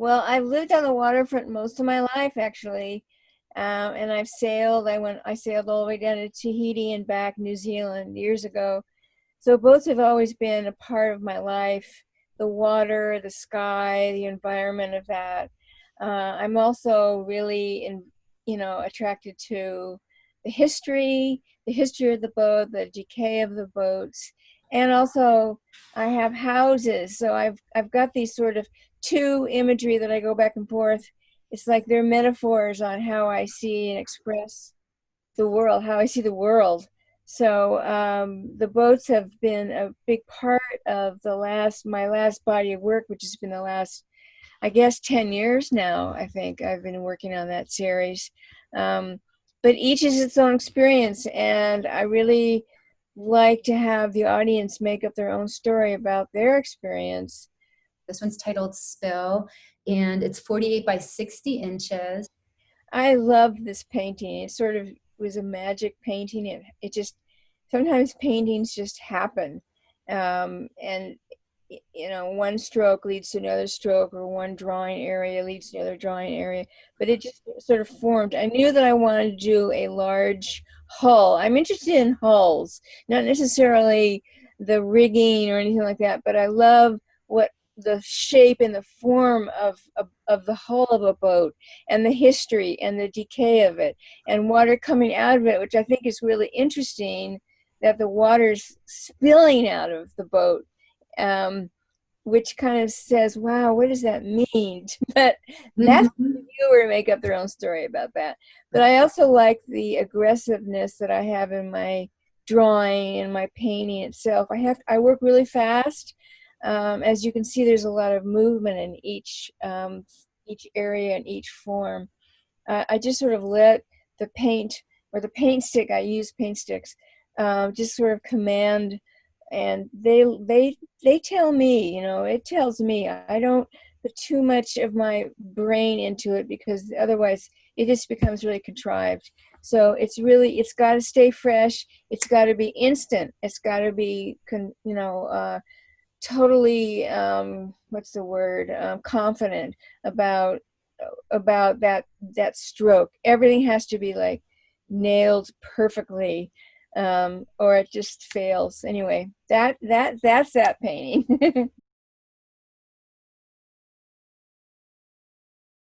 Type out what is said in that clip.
Well, I've lived on the waterfront most of my life, actually, and I've sailed. I sailed all the way down to Tahiti and back, New Zealand, years ago. So boats have always been a part of my life. The water, the sky, the environment of that. I'm also really, attracted to the history of the boat, the decay of the boats, and also I have houses. So I've got these sort of two imagery that I go back and forth. It's like they're metaphors on how I see and express the world, how I see the world. So the boats have been a big part of my last body of work, which has been the last, I guess, 10 years now. I think I've been working on that series. Um, but each is its own experience, and I really like to have the audience make up their own story about their experience. This one's titled Spill, and it's 48 by 60 inches. I love this painting. It sort of was a magic painting. It just, sometimes paintings just happen. And one stroke leads to another stroke, or one drawing area leads to another drawing area. But it just sort of formed. I knew that I wanted to do a large hull. I'm interested in hulls, not necessarily the rigging or anything like that, but I love what the shape and the form of the hull of a boat, and the history and the decay of it, and water coming out of it, which I think is really interesting, that the water's spilling out of the boat, which kind of says, wow, what does that mean? But that's Mhm. the viewer make up their own story about that. But I also like the aggressiveness that I have in my drawing and my painting itself. I work really fast. As you can see, there's a lot of movement in each area and each form. I just sort of let the paint, or the paint stick, I use paint sticks, just sort of command, and they tell me, it tells me. I don't put too much of my brain into it, because otherwise it just becomes really contrived. So it's got to stay fresh. It's got to be instant. It's got to be, totally, what's the word, confident about that stroke. Everything has to be like nailed perfectly, or it just fails. Anyway, that's that painting.